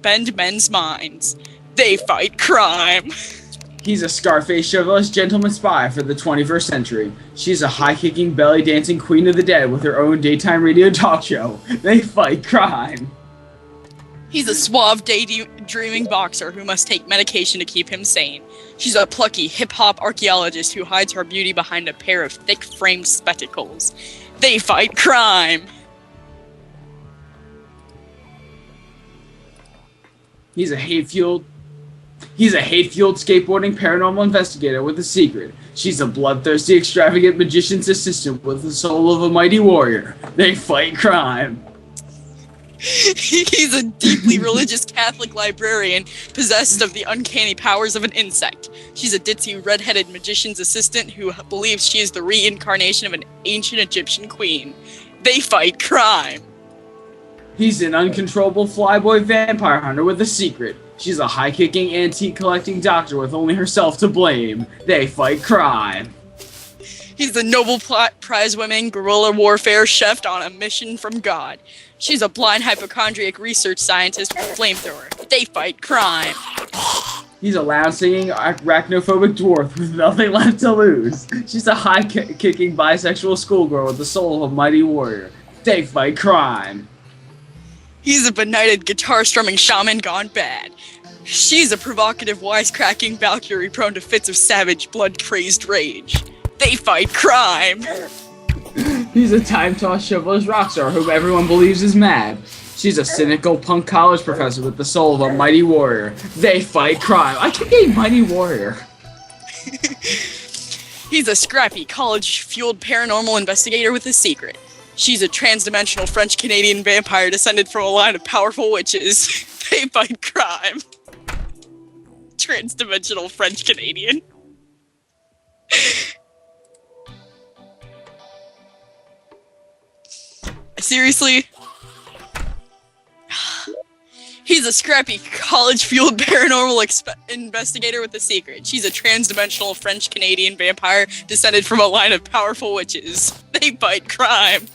bend men's minds. They fight crime. He's a Scarface chivalrous gentleman spy for the 21st century. She's a high-kicking, belly-dancing queen of the dead with her own daytime radio talk show. They fight crime. He's a suave, daydreaming boxer who must take medication to keep him sane. She's a plucky, hip-hop archaeologist who hides her beauty behind a pair of thick-framed spectacles. They fight crime. He's a hate-fueled skateboarding paranormal investigator with a secret. She's a bloodthirsty, extravagant magician's assistant with the soul of a mighty warrior. They fight crime. He's a deeply religious Catholic librarian possessed of the uncanny powers of an insect. She's a ditzy red-headed magician's assistant who believes she is the reincarnation of an ancient Egyptian queen. They fight crime. He's an uncontrollable flyboy vampire hunter with a secret. She's a high-kicking, antique-collecting doctor with only herself to blame. They fight crime. He's the Nobel Prize-winning guerrilla warfare chef on a mission from God. She's a blind hypochondriac research scientist with a flamethrower. They fight crime. He's a loud-singing, arachnophobic dwarf with nothing left to lose. She's a high-kicking, bisexual schoolgirl with the soul of a mighty warrior. They fight crime. He's a benighted guitar-strumming shaman gone bad. She's a provocative, wisecracking Valkyrie prone to fits of savage, blood-crazed rage. They fight crime. He's a time-tossed chivalrous rock star whom everyone believes is mad. She's a cynical punk college professor with the soul of a mighty warrior. They fight crime. I can be a mighty warrior. He's a scrappy, college-fueled paranormal investigator with a secret. She's a trans-dimensional French-Canadian vampire descended from a line of powerful witches. They fight crime. Trans-dimensional French-Canadian. Seriously? He's a scrappy, college-fueled paranormal investigator with a secret. She's a trans-dimensional French-Canadian vampire descended from a line of powerful witches. They fight crime.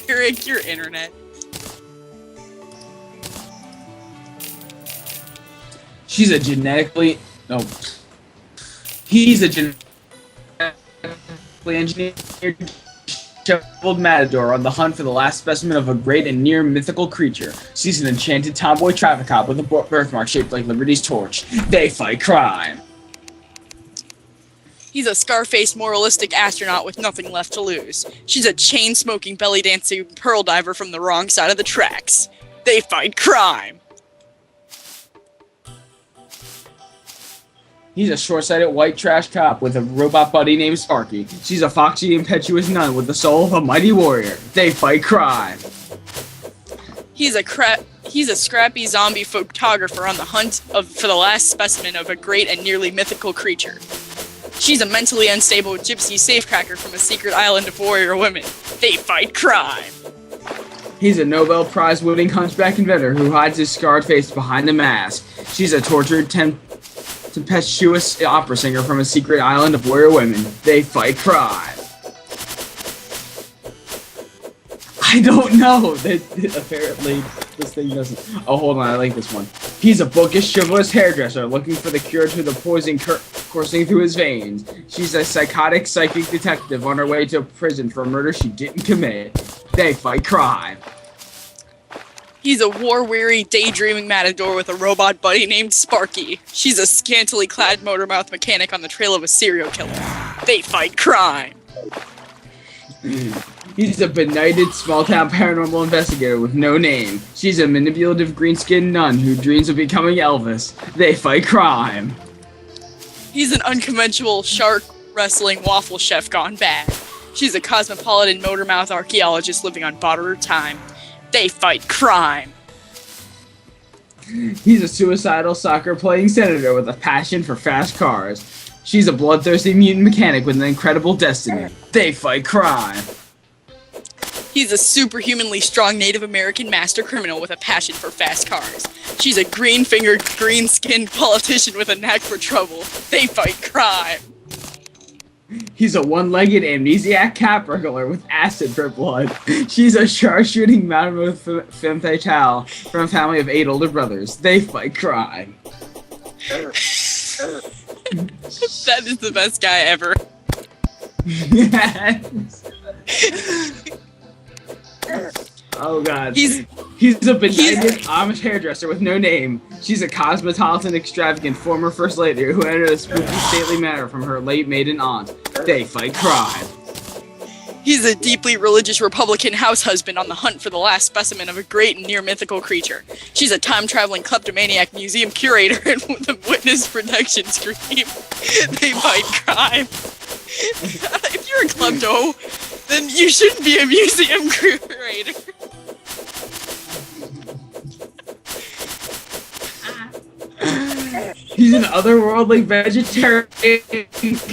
Eric, your internet. She's a genetically... No. He's a genetically engineered disheveled matador on the hunt for the last specimen of a great and near mythical creature. She's an enchanted tomboy traffic cop with a birthmark shaped like Liberty's torch. They fight crime. He's a scar-faced, moralistic astronaut with nothing left to lose. She's a chain-smoking, belly-dancing pearl diver from the wrong side of the tracks. They fight crime. He's a short-sighted white trash cop with a robot buddy named Sparky. She's a foxy, impetuous nun with the soul of a mighty warrior. They fight crime. He's a scrappy zombie photographer on the hunt for the last specimen of a great and nearly mythical creature. She's a mentally unstable gypsy safecracker from a secret island of warrior women. They fight crime. He's a Nobel Prize-winning hunchback inventor who hides his scarred face behind a mask. She's a tortured, tempestuous opera singer from a secret island of warrior women. They fight crime. I don't know. Apparently, this thing doesn't... Oh, hold on. I like this one. He's a bookish, chivalrous hairdresser looking for the cure to the poison coursing through his veins. She's a psychotic, psychic detective on her way to prison for a murder she didn't commit. They fight crime. He's a war-weary, daydreaming matador with a robot buddy named Sparky. She's a scantily clad motormouth mechanic on the trail of a serial killer. They fight crime. He's a benighted small-town paranormal investigator with no name. She's a manipulative green-skinned nun who dreams of becoming Elvis. They fight crime. He's an unconventional shark-wrestling waffle chef gone bad. She's a cosmopolitan motormouth archaeologist living on borrowed time. They fight crime. He's a suicidal soccer-playing senator with a passion for fast cars. She's a bloodthirsty mutant mechanic with an incredible destiny. They fight crime. He's a superhumanly strong Native American master criminal with a passion for fast cars. She's a green-fingered, green-skinned politician with a knack for trouble. They fight crime. He's a one-legged amnesiac cat burglar with acid for blood. She's a sharpshooting mammoth femme fatale from a family of 8 older brothers. They fight crime. That is the best guy ever. Yes. Oh god. He's a benighted Amish hairdresser with no name. She's a cosmopolitan extravagant former first lady who entered a spooky stately manor from her late maiden aunt. They fight crime. He's a deeply religious Republican house husband on the hunt for the last specimen of a great and near mythical creature. She's a time-traveling kleptomaniac museum curator and with a witness protection scheme. They fight crime. If you're a klepto, then you shouldn't be a museum curator. He's an otherworldly vegetarian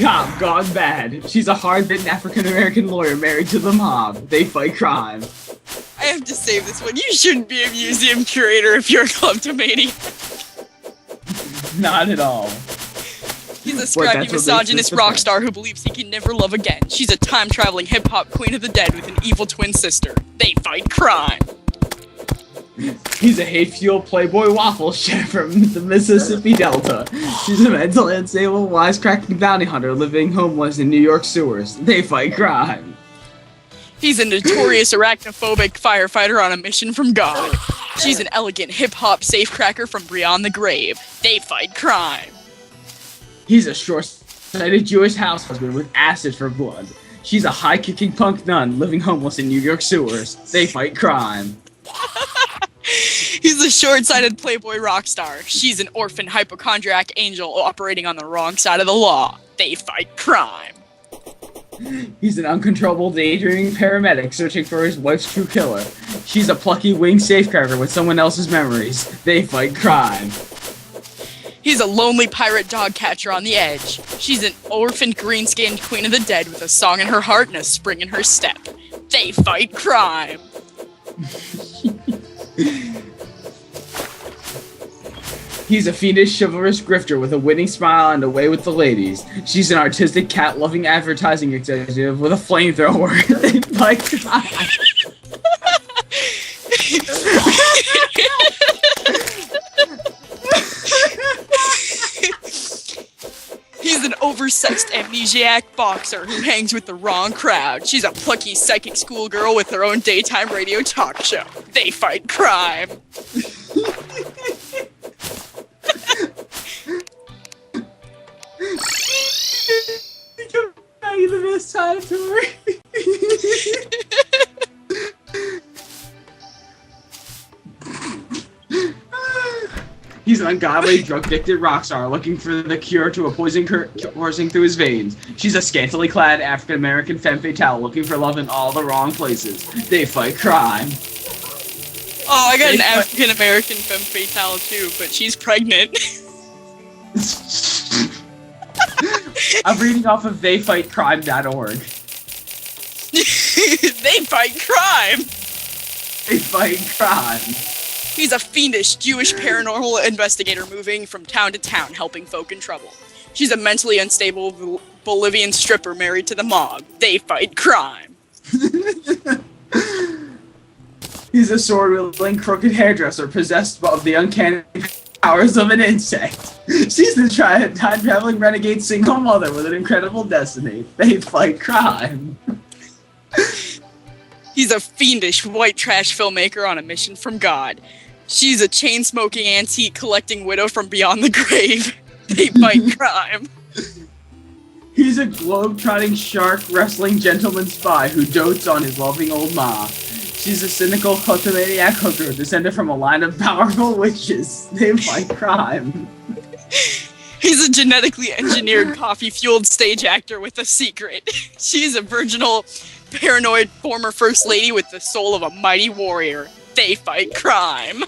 cop gone bad. She's a hard-bitten African-American lawyer married to the mob. They fight crime. I have to save this one. You shouldn't be a museum curator if you're a kleptomaniac. Not at all. He's a scrappy, misogynist rock star who believes he can never love again. She's a time-traveling hip-hop queen of the dead with an evil twin sister. They fight crime. He's a hate-fueled Playboy waffle chef from the Mississippi Delta. She's a mentally unstable, wisecracking bounty hunter living homeless in New York sewers. They fight crime. He's a notorious arachnophobic firefighter on a mission from God. She's an elegant hip-hop safecracker from beyond the grave. They fight crime. He's a short-sighted Jewish house husband with acid for blood. She's a high-kicking punk nun living homeless in New York sewers. They fight crime. He's a short-sighted Playboy rock star. She's an orphan hypochondriac angel operating on the wrong side of the law. They fight crime. He's an uncontrollable daydreaming paramedic searching for his wife's true killer. She's a plucky winged safecracker with someone else's memories. They fight crime. He's a lonely pirate dog catcher on the edge. She's an orphan green-skinned queen of the dead with a song in her heart and a spring in her step. They fight crime. He's a fiendish, chivalrous grifter with a winning smile and a way with the ladies. She's an artistic, cat-loving advertising executive with a flamethrower. They fight crime. He's an oversexed amnesiac boxer who hangs with the wrong crowd. She's a plucky psychic schoolgirl with her own daytime radio talk show. They fight crime. The best time tour. He's an ungodly, drug-addicted rock star looking for the cure to a poison coursing through his veins. She's a scantily clad African-American femme fatale looking for love in all the wrong places. They fight crime. Oh, I got an African-American femme fatale too, but she's pregnant. I'm reading off of theyfightcrime.org. They fight crime! They fight crime. He's a fiendish Jewish paranormal investigator moving from town to town helping folk in trouble. She's a mentally unstable Bolivian stripper married to the mob. They fight crime. He's a sword-wielding crooked hairdresser possessed of the uncanny powers of an insect. She's the time-traveling renegade single mother with an incredible destiny. They fight crime. He's a fiendish white trash filmmaker on a mission from God. She's a chain-smoking antique collecting widow from beyond the grave. They fight crime. He's a globe-trotting shark wrestling gentleman spy who dotes on his loving old ma. She's a cynical kleptomaniac hooker descended from a line of powerful witches. They fight crime. He's a genetically engineered coffee-fueled stage actor with a secret. She's a virginal, paranoid former first lady with the soul of a mighty warrior. They fight crime.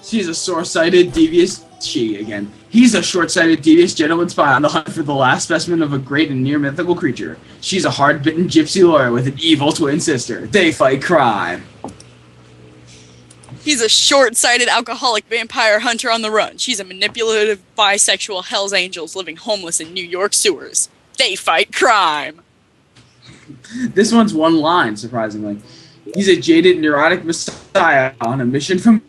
She's a short-sighted, devious... He's a short-sighted, devious gentleman spy on the hunt for the last specimen of a great and near mythical creature. She's a hard-bitten gypsy lawyer with an evil twin sister. They fight crime. He's a short-sighted alcoholic vampire hunter on the run. She's a manipulative bisexual Hell's Angels living homeless in New York sewers. They fight crime. This one's one line, surprisingly. He's a jaded, neurotic messiah on a mission from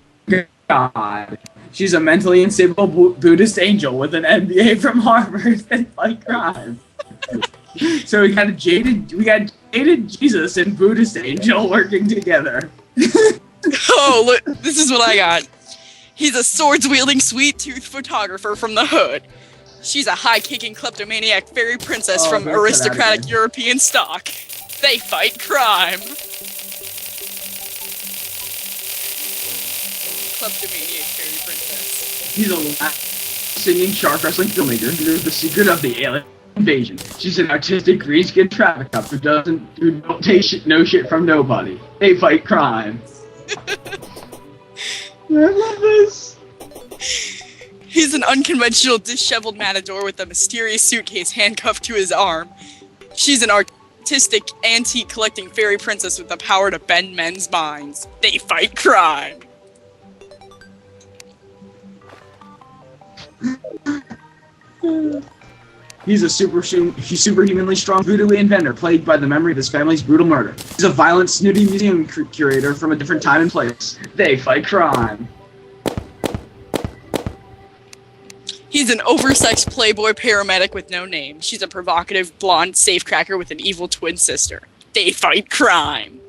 God. She's a mentally unstable Buddhist angel with an MBA from Harvard. They fight crime. So we got jaded Jesus and Buddhist angel working together. Oh, look, this is what I got. He's a swords-wielding, sweet-toothed photographer from the hood. She's a high-kicking kleptomaniac fairy princess from aristocratic European stock. They fight crime. Kleptomaniac fairy princess. He's a singing shark wrestling filmmaker who knows the secret of the alien invasion. She's an artistic green-skinned traffic cop who don't take no shit from nobody. They fight crime. I love this. He's an unconventional, disheveled matador with a mysterious suitcase handcuffed to his arm. She's an artistic, antique collecting fairy princess with the power to bend men's minds. They fight crime. He's a superhumanly strong voodoo inventor plagued by the memory of his family's brutal murder. He's a violent, snooty museum curator from a different time and place. They fight crime. He's an oversexed playboy paramedic with no name. She's a provocative, blonde safecracker with an evil twin sister. They fight crime.